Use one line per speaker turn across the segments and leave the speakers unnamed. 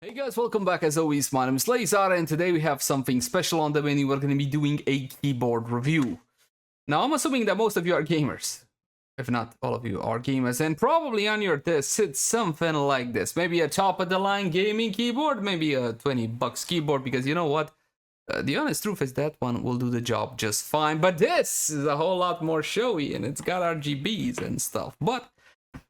Hey guys, welcome back. As always, my name is Lazar, and today we have something special on the menu. We're going to be doing a keyboard review. Now, I'm assuming that most of you are gamers. If not, all of you are gamers, and probably on your desk sits something like this. Maybe a top-of-the-line gaming keyboard, maybe a $20 keyboard, because you know what? The honest truth is that one will do the job just fine, but this is a whole lot more showy, and it's got RGBs and stuff. But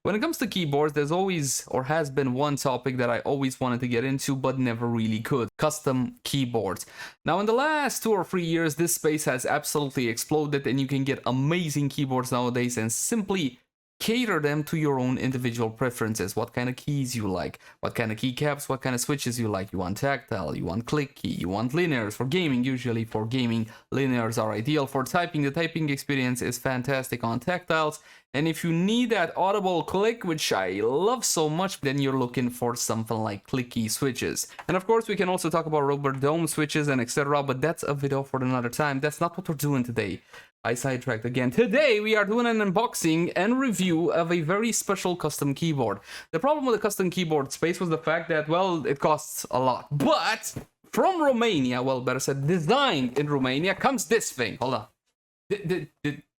when it comes to keyboards, there's always, or has been, one topic that I always wanted to get into, but never really could. Custom keyboards. Now, in the last 2 or 3 years, this space has absolutely exploded, and you can get amazing keyboards nowadays and simply cater them to your own individual preferences. What kind of keys you like, what kind of keycaps, what kind of switches you like. You want tactile, you want click key, you want linears. For gaming, usually for gaming, linears are ideal. For typing, the typing experience is fantastic on tactiles. And if you need that audible click, which I love so much, then you're looking for something like click key switches. And of course, we can also talk about rubber dome switches and etc. But that's a video for another time. That's not what we're doing today. I sidetracked again. Today, we are doing an unboxing and review of a very special custom keyboard. The problem with the custom keyboard space was the fact that, well, it costs a lot. But from Romania, well, better said, designed in Romania, comes this thing. Hold on.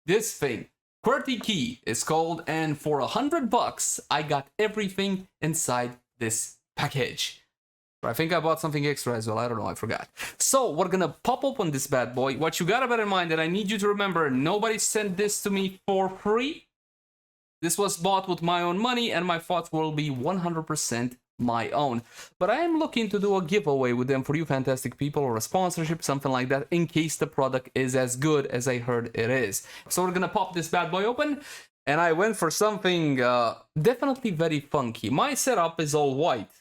This thing. QwertyKey is called, and for $100, I got everything inside this package. I think I bought something extra as well. I don't know. I forgot. So we're gonna pop open this bad boy. What you gotta bear in mind, that I need you to remember, nobody sent this to me for free. This was bought with my own money, and my thoughts will be 100% my own. But I am looking to do a giveaway with them for you fantastic people, or a sponsorship, something like that, in case the product is as good as I heard it is. So we're gonna pop this bad boy open, and I went for something definitely very funky. My setup is all white.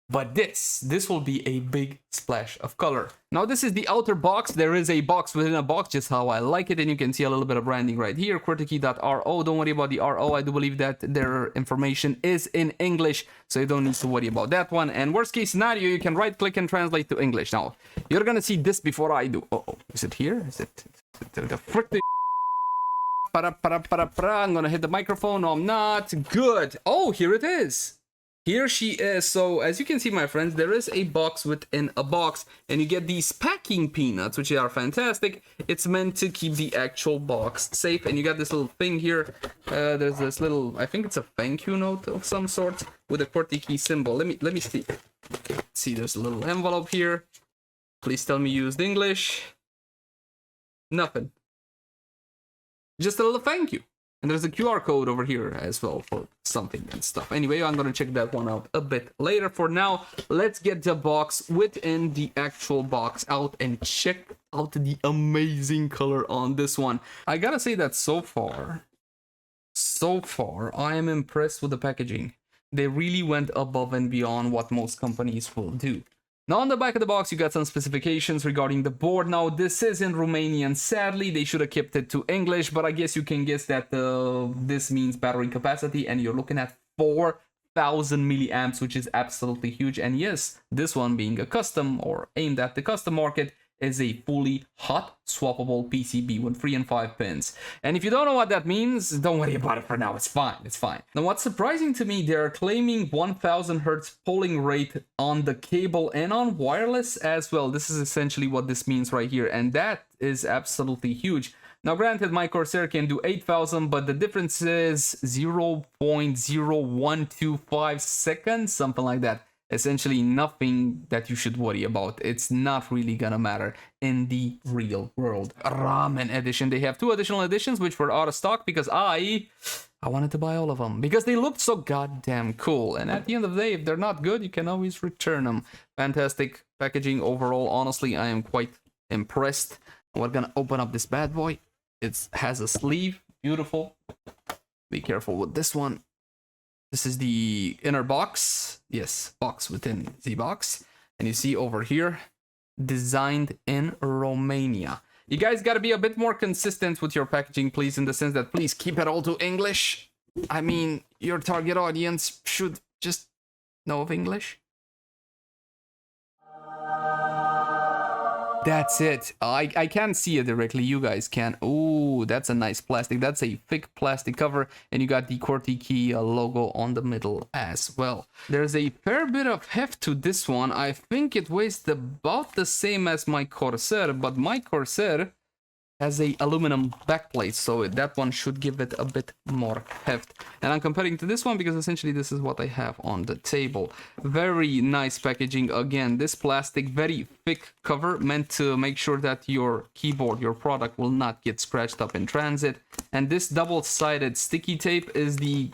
But this will be a big splash of color. Now, this is the outer box. There is a box within a box, just how I like it. And you can see a little bit of branding right here. QwertyKey.ro. Don't worry about the RO. I do believe that their information is in English, so you don't need to worry about that one. And worst case scenario, you can right click and translate to English. Now, you're gonna see this before I do. Uh-oh. Is it here? Is it the frick? I'm gonna hit the microphone. No, I'm not. Good. Oh, here it is. Here she is. So as you can see, my friends, there is a box within a box, and you get these packing peanuts, which are fantastic. It's meant to keep the actual box safe, and you got this little thing here. There's this little, I think it's a thank you note of some sort with a QwertyKey symbol. Let me see. See, there's a little envelope here. Please tell me you used English. Nothing. Just a little thank you. And there's a QR code over here as well for something and stuff. Anyway, I'm going to check that one out a bit later. For now, let's get the box within the actual box out and check out the amazing color on this one. I gotta say that so far, I am impressed with the packaging. They really went above and beyond what most companies will do. Now, on the back of the box, you got some specifications regarding the board. Now, this is in Romanian. Sadly, they should have kept it to English, but I guess you can guess that this means battery capacity, and you're looking at 4,000 milliamps, which is absolutely huge. And yes, this one being a custom, or aimed at the custom market, is a fully hot swappable PCB with 3 and 5 pins. And if you don't know what that means, don't worry about it for now. It's fine. It's fine. Now, what's surprising to me, they're claiming 1000 Hertz polling rate on the cable and on wireless as well. This is essentially what this means right here, and that is absolutely huge. Now, granted, my Corsair can do 8000, but the difference is 0.0125 seconds, something like that. Essentially nothing that you should worry about. It's not really gonna matter in the real world. Ramen edition. They have 2 additional editions which were out of stock because I wanted to buy all of them because they looked so goddamn cool. And at the end of the day, if they're not good, you can always return them. Fantastic packaging overall. Honestly, I am quite impressed. We're gonna open up this bad boy. It has a sleeve. Beautiful. Be careful with this one. This is the inner box. Yes, box within the box. And you see over here, designed in Romania. You guys got to be a bit more consistent with your packaging, please, in the sense that please keep it all to English. I mean, your target audience should just know of English. That's it. I can't see it directly. You guys can. Ooh, that's a nice plastic. That's a thick plastic cover. And you got the QwertyKey logo on the middle as well. There's a fair bit of heft to this one. I think it weighs about the same as my Corsair, but my Corsair has a aluminum backplate, so that one should give it a bit more heft. And I'm comparing to this one because essentially this is what I have on the table. Very nice packaging. Again, this plastic, very thick cover, meant to make sure that your keyboard, your product, will not get scratched up in transit. And this double-sided sticky tape is the,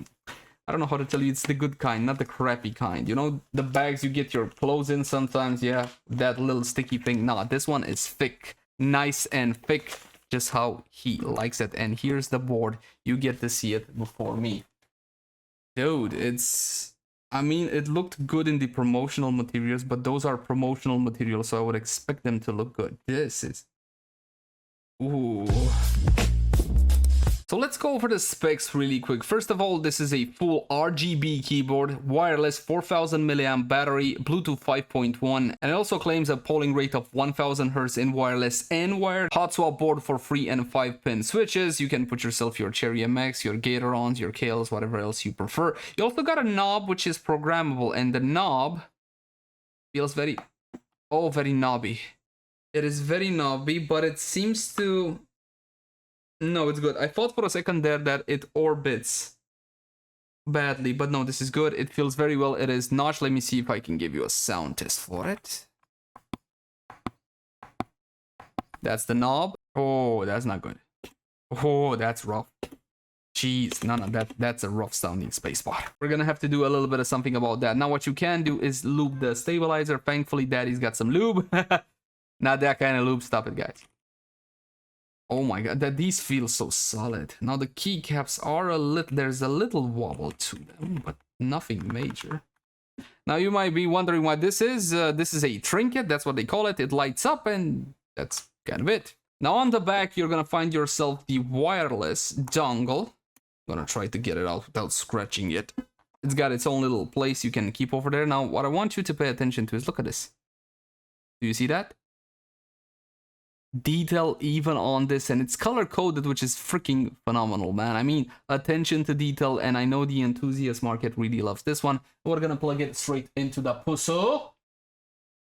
I don't know how to tell you, it's the good kind, not the crappy kind. You know, the bags you get your clothes in sometimes, yeah, that little sticky thing. Nah, this one is thick, nice and thick, just how he likes it. And here's the board. You get to see it before me. Dude, it's, I mean, it looked good in the promotional materials, but those are promotional materials, so I would expect them to look good. This is, ooh. So let's go over the specs really quick. First of all, this is a full RGB keyboard, wireless 4000 mAh battery, Bluetooth 5.1, and it also claims a polling rate of 1000 Hz in wireless and wired, Hotswap board for 3 and 5-pin switches. You can put yourself your Cherry MX, your Gaterons, your Kales, whatever else you prefer. You also got a knob which is programmable, and the knob feels very, oh, very knobby. It is very knobby, but it seems to, no, it's good. I thought for a second there that it orbits badly, but no, this is good. It feels very well. It is notched. Let me see if I can give you a sound test for it. That's the knob. Oh, that's not good. Oh, that's rough. Jeez, no, that's a rough sounding spacebar. We're gonna have to do a little bit of something about that. Now, what you can do is lube the stabilizer. Thankfully, Daddy's got some lube. Not that kind of lube. Stop it, guys. Oh my god, these feel so solid. Now the keycaps are a little, there's a little wobble to them, but nothing major. Now you might be wondering what this is. This is a trinket, that's what they call it. It lights up and that's kind of it. Now on the back, you're gonna find yourself the wireless dongle. I'm gonna try to get it out without scratching it. It's got its own little place you can keep over there. Now what I want you to pay attention to is, look at this. Do you see that? Detail even on this, and it's color coded, which is freaking phenomenal, man. I mean, attention to detail, and I know the enthusiast market really loves this one. We're gonna plug it straight into the pusso.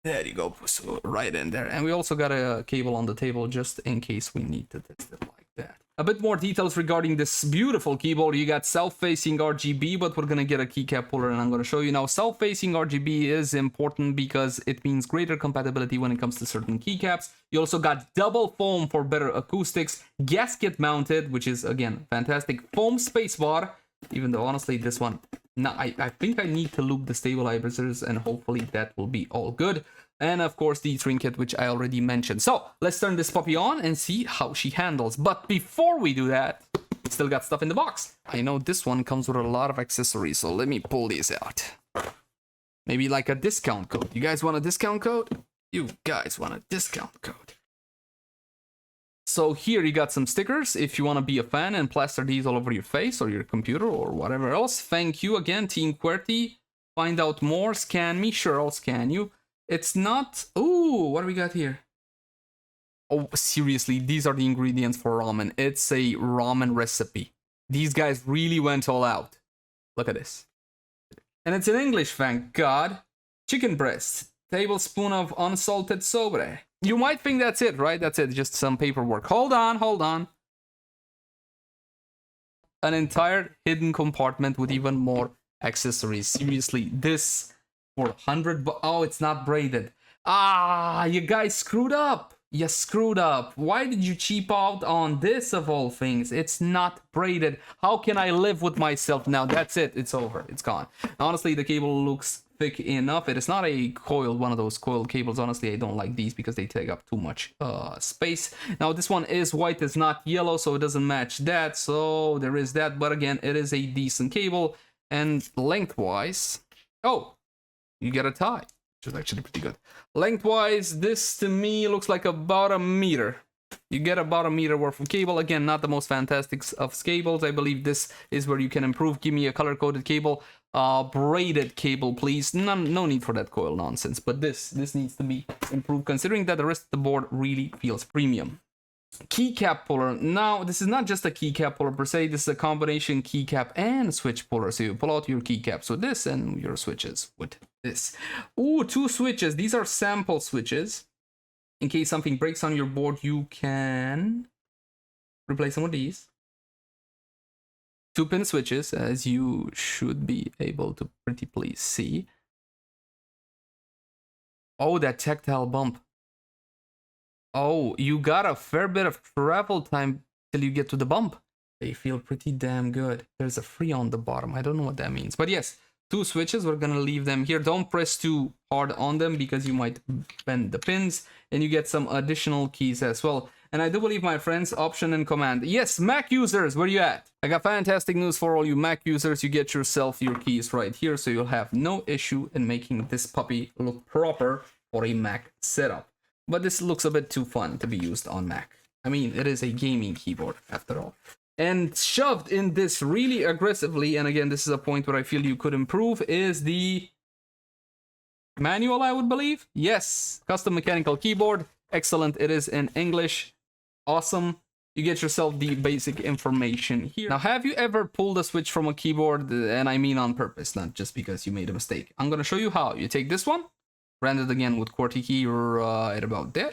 There you go, pusso, right in there. And we also got a cable on the table just in case we need to test it like that. A bit more details regarding this beautiful keyboard. You got self-facing RGB, but we're gonna get a keycap puller and I'm gonna show you now. Self-facing RGB is important because it means greater compatibility when it comes to certain keycaps. You also got double foam for better acoustics, gasket mounted, which is again fantastic, foam spacebar, even though honestly this one, no, I think I need to loop the stabilizers and hopefully that will be all good. And of course the trinket, which I already mentioned. So let's turn this puppy on and see how she handles. But before we do that, we still got stuff in the box. I know this one comes with a lot of accessories, so let me pull these out. Maybe like a discount code. You guys want a discount code? You guys want a discount code. So here you got some stickers if you want to be a fan and plaster these all over your face or your computer or whatever else. Thank you again, Team QWERTY. Find out more, scan me, sure, I'll scan you. It's not, ooh, what do we got here? Oh, seriously, these are the ingredients for ramen. It's a ramen recipe. These guys really went all out. Look at this. And it's in English, thank God. Chicken breast, tablespoon of unsalted sobre. You might think that's it, right? That's it, just some paperwork. Hold on, hold on. An entire hidden compartment with even more accessories. Seriously, this for 100, oh, it's not braided. Ah, you guys screwed up. You screwed up. Why did you cheap out on this of all things? It's not braided. How can I live with myself now? That's it. It's over. It's gone. Honestly, the cable looks thick enough. It is not a coiled, one of those coiled cables. Honestly, I don't like these because they take up too much space. Now, this one is white. It's not yellow, so it doesn't match that. So there is that. But again, it is a decent cable. And lengthwise, oh, you get a tie, which is actually pretty good. Lengthwise, this to me looks like about a meter. You get about a meter worth of cable. Again, not the most fantastic of cables. I believe this is where you can improve. Give me a color-coded cable. braided cable, please. No need for that coil nonsense, but this needs to be improved, considering that the rest of the board really feels premium. Keycap puller. Now, this is not just a keycap puller per se, this is a combination keycap and switch puller. So you pull out your keycaps with this and your switches with this. Ooh, 2 switches. These are sample switches. In case something breaks on your board, you can replace them with these. 2-pin switches, as you should be able to pretty please see. Oh, that tactile bump. Oh, you got a fair bit of travel time till you get to the bump. They feel pretty damn good. There's a free on the bottom. I don't know what that means. But yes, 2 switches. We're going to leave them here. Don't press too hard on them because you might bend the pins. And you get some additional keys as well. And I do believe, my friends, Option and Command. Yes, Mac users, where you at? I got fantastic news for all you Mac users. You get yourself your keys right here. So you'll have no issue in making this puppy look proper for a Mac setup. But this looks a bit too fun to be used on Mac. I mean, it is a gaming keyboard after all. And shoved in this really aggressively, and again, this is a point where I feel you could improve, is the manual, I would believe. Yes, custom mechanical keyboard. Excellent. It is in English. Awesome. You get yourself the basic information here. Now, have you ever pulled a switch from a keyboard? And I mean on purpose, not just because you made a mistake. I'm going to show you how. You take this one. Brand it again with QwertyKey right about there.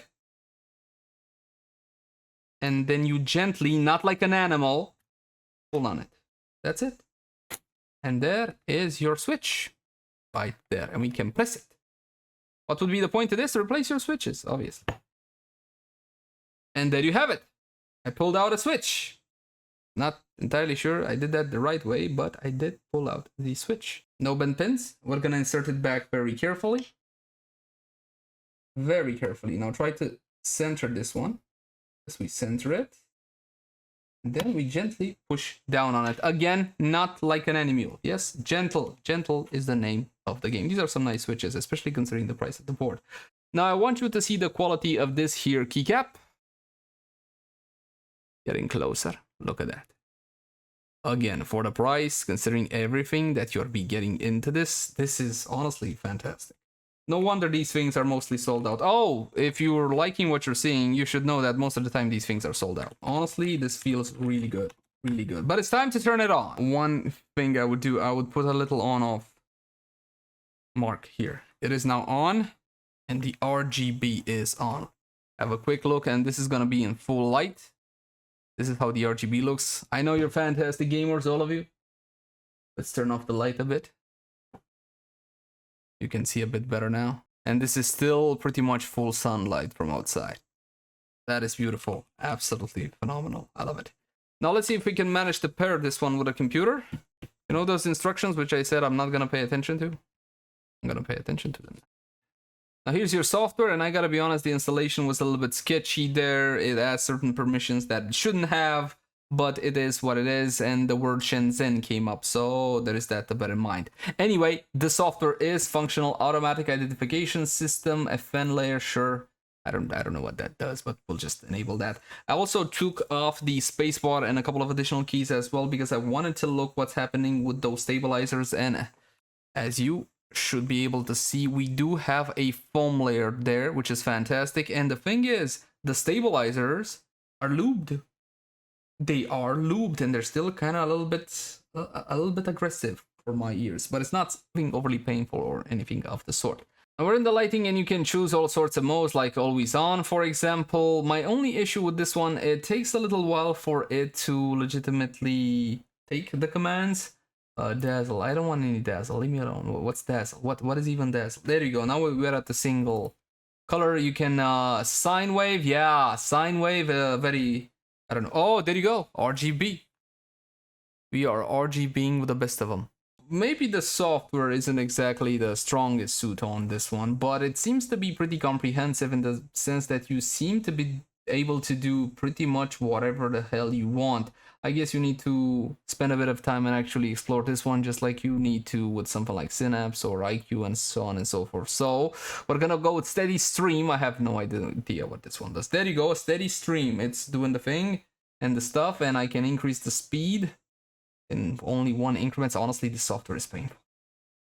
And then you gently, not like an animal, pull on it. That's it. And there is your switch. Right there. And we can press it. What would be the point of this? Replace your switches, obviously. And there you have it. I pulled out a switch. Not entirely sure I did that the right way, but I did pull out the switch. No bent pins. We're going to insert it back very carefully. Very carefully. Now try to center this one. As we center it. And then we gently push down on it. Again, not like an animal. Yes, gentle. Gentle is the name of the game. These are some nice switches, especially considering the price of the board. Now I want you to see the quality of this here keycap. Getting closer. Look at that. Again, for the price, considering everything that you'll be getting into this is honestly fantastic. No wonder these things are mostly sold out. Oh, if you're liking what you're seeing, you should know that most of the time these things are sold out. Honestly, this feels really good. Really good. But it's time to turn it on. One thing I would do, I would put a little on-off mark here. It is now on, and the RGB is on. Have a quick look, and this is going to be in full light. This is how the RGB looks. I know you're fantastic gamers, all of you. Let's turn off the light a bit. You can see a bit better now. And this is still pretty much full sunlight from outside. That is beautiful. Absolutely phenomenal. I love it. Now let's see if we can manage to pair this one with a computer. You know those instructions which I said I'm not going to pay attention to? I'm going to pay attention to them. Now here's your software, and I gotta be honest, the installation was a little bit sketchy there. It has certain permissions that it shouldn't have, but it is what it is, and the word Shenzhen came up, so there is that to bear in mind. Anyway, the software is functional automatic identification system, FN layer, sure. I don't know what that does, but we'll just enable that. I also took off the spacebar and a couple of additional keys as well, because I wanted to look what's happening with those stabilizers, and as you should be able to see, we do have a foam layer there, which is fantastic. And the thing is, the stabilizers are lubed. They are lubed, and they're still kind of a little bit aggressive for my ears, but it's not something overly painful or anything of the sort. Now we're in the lighting, and you can choose all sorts of modes, like always on, for example. My only issue with this one, it takes a little while for it to legitimately take the commands. Dazzle. I don't want any dazzle. Leave me alone. What's dazzle? What is even dazzle? There you go. Now we're at the single color. You can sine wave. Yeah, sine wave. Very. I don't know. Oh, there you go. RGB. We are RGBing with the best of them. Maybe the software isn't exactly the strongest suit on this one, but it seems to be pretty comprehensive in the sense that you seem to be able to do pretty much whatever the hell you want. I guess you need to spend a bit of time and actually explore this one, just like you need to with something like Synapse or IQ and so on and so forth. So we're gonna go with Steady Stream. I have no idea what this one does. There you go, Steady Stream. It's doing the thing and the stuff, and I can increase the speed in only one increment. Honestly, this software is painful.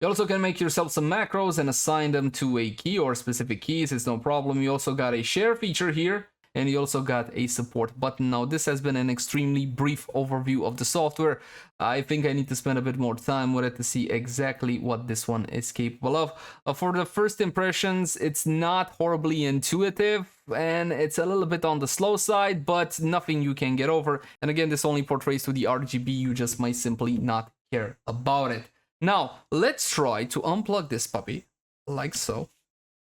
You also can make yourself some macros and assign them to a key or specific keys. It's no problem. You also got a share feature here, and you also got a support button. Now, this has been an extremely brief overview of the software. I think I need to spend a bit more time with it to see exactly what this one is capable of. For the first impressions, it's not horribly intuitive, and it's a little bit on the slow side, but nothing you can get over. And again, this only portrays to the RGB. You just might simply not care about it. Now, let's try to unplug this puppy, like so.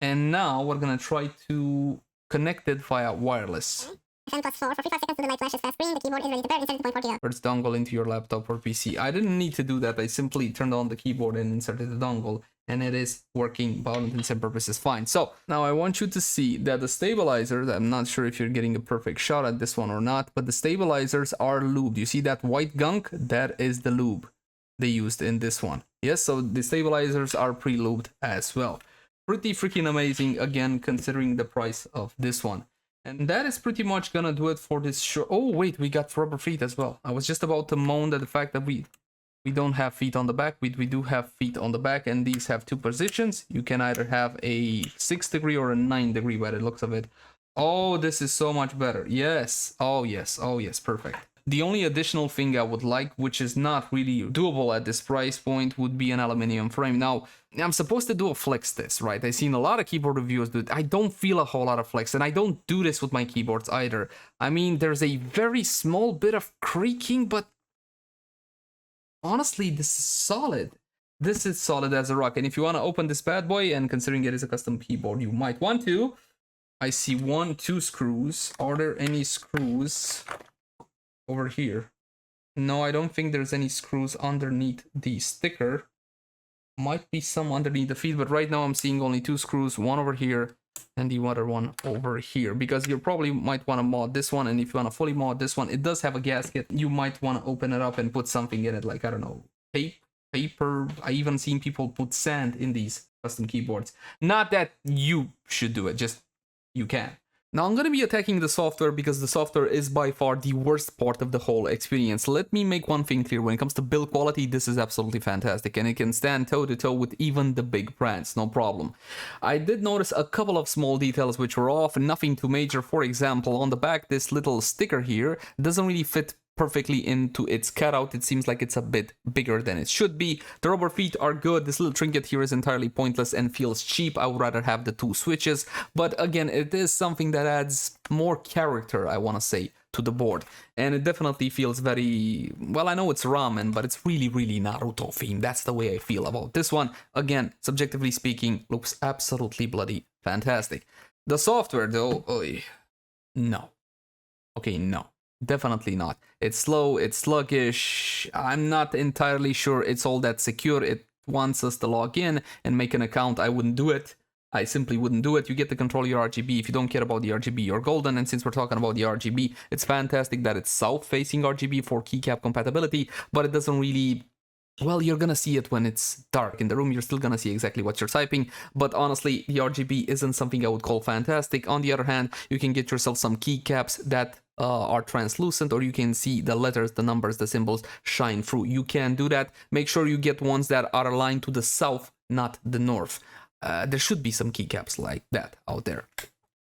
And now we're gonna try to connect it via wireless.
+4 for 45 seconds to the light flashes fast green. The keyboard is ready to pair. Insert 2.4 kilo.
First dongle into your laptop or PC. I didn't need to do that. I simply turned on the keyboard and inserted the dongle, and it is working for all intents and purposes fine. So now I want you to see that the stabilizers, I'm not sure if you're getting a perfect shot at this one or not, but the stabilizers are lubed. You see that white gunk? That is the lube they used in this one. Yes, so the stabilizers are pre-lubed as well. Pretty freaking amazing, again, considering the price of this one. And that is pretty much gonna do it for this show. Oh wait, we got rubber feet as well. I was just about to moan at the fact that we don't have feet on the back. We do have feet on the back, and these have two positions. You can either have a 6-degree or a 9-degree by the looks of it. Oh, this is so much better. Yes. Oh yes. Oh yes. Perfect. The only additional thing I would like, which is not really doable at this price point, would be an aluminum frame. Now, I'm supposed to do a flex test, right? I've seen a lot of keyboard reviewers do it. I don't feel a whole lot of flex, and I don't do this with my keyboards either. I mean, there's a very small bit of creaking, but honestly, this is solid. This is solid as a rock. And if you want to open this bad boy, and considering it is a custom keyboard, you might want to. I see 1, 2 screws. Are there any screws over here? No, I don't think there's any screws underneath the sticker. Might be some underneath the feet, but right now I'm seeing only 2 screws, one over here and the other one over here, because you probably might want to mod this one. And if you want to fully mod this one, it does have a gasket. You might want to open it up and put something in it, like, I don't know, paper. I even seen people put sand in these custom keyboards. Not that you should do it, just you can. Now, I'm going to be attacking the software because the software is by far the worst part of the whole experience. Let me make one thing clear. When it comes to build quality, this is absolutely fantastic, and it can stand toe-to-toe with even the big brands, no problem. I did notice a couple of small details which were off, nothing too major. For example, on the back, this little sticker here doesn't really fit perfectly into its cutout. It seems like it's a bit bigger than it should be. The rubber feet are good. This little trinket here is entirely pointless and feels cheap. I would rather have the 2 switches, but again, it is something that adds more character, I want to say, to the board. And it definitely feels very, well, I know it's ramen, but it's really Naruto themed. That's the way I feel about this one. Again, subjectively speaking, looks absolutely bloody fantastic. The software though, no. Okay, no. Definitely not. It's slow, it's sluggish. I'm not entirely sure it's all that secure. It wants us to log in and make an account. I wouldn't do it. I simply wouldn't do it. You get to control your RGB. If you don't care about the RGB, you're golden. And since we're talking about the RGB, it's fantastic that it's south-facing RGB for keycap compatibility, but it doesn't really... Well, you're gonna see it when it's dark in the room. You're still gonna see exactly what you're typing, but honestly, the RGB isn't something I would call fantastic. On the other hand, you can get yourself some keycaps that are translucent, or you can see the letters, the numbers, the symbols shine through. You can do that. Make sure you get ones that are aligned to the south, not the north. There should be some keycaps like that out there.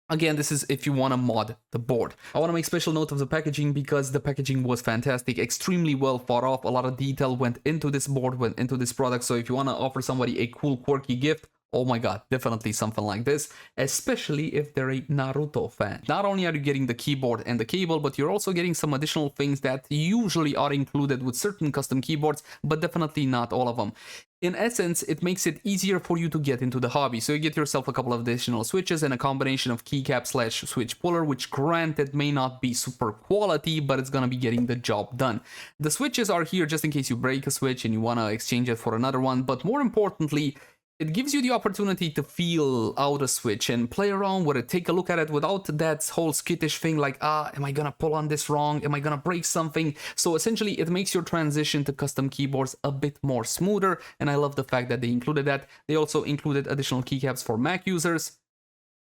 Again, this is if you want to mod the board. I want to make special note of the packaging because the packaging was fantastic, extremely well thought of. A lot of detail went into this board, went into this product. So if you want to offer somebody a cool, quirky gift, oh my god, definitely something like this, especially if they're a Naruto fan. Not only are you getting the keyboard and the cable, but you're also getting some additional things that usually are included with certain custom keyboards, but definitely not all of them. In essence, it makes it easier for you to get into the hobby. So you get yourself a couple of additional switches and a combination of keycap / switch puller, which granted may not be super quality, but it's gonna be getting the job done. The switches are here just in case you break a switch and you wanna exchange it for another one, but more importantly, it gives you the opportunity to feel out a switch and play around with it, take a look at it without that whole skittish thing like, am I gonna pull on this wrong? Am I gonna break something? So essentially it makes your transition to custom keyboards a bit more smoother, and I love the fact that they included that. They also included additional keycaps for Mac users.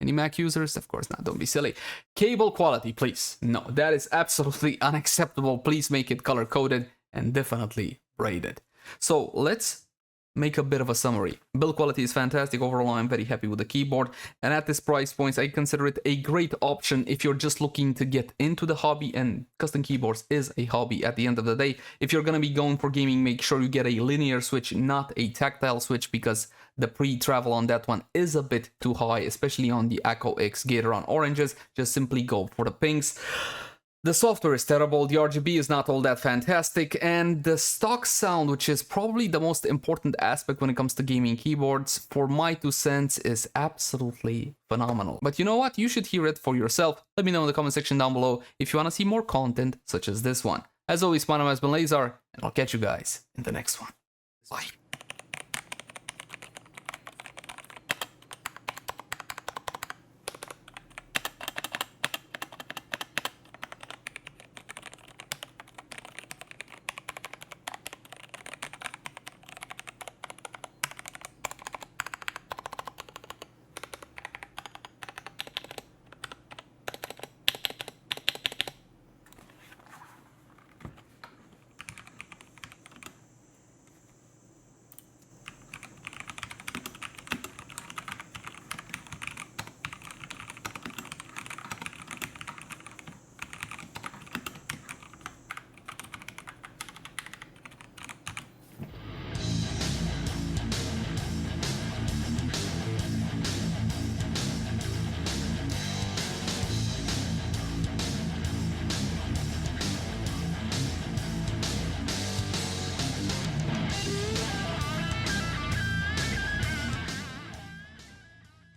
Any Mac users? Of course not, don't be silly. Cable quality, please. No, that is absolutely unacceptable. Please make it color-coded and definitely braided. So let's make a bit of a summary. Build quality is fantastic. Overall, I'm very happy with the keyboard. And at this price point, I consider it a great option if you're just looking to get into the hobby, and custom keyboards is a hobby at the end of the day. If you're going to be going for gaming, make sure you get a linear switch, not a tactile switch, because the pre-travel on that one is a bit too high, especially on the ACOUSTICS Gateron oranges. Just simply go for the pinks. The software is terrible, the RGB is not all that fantastic, and the stock sound, which is probably the most important aspect when it comes to gaming keyboards, for my 2 cents, is absolutely phenomenal. But you know what? You should hear it for yourself. Let me know in the comment section down below if you want to see more content such as this one. As always, my name has been Leyzar, and I'll catch you guys in the next one. Bye.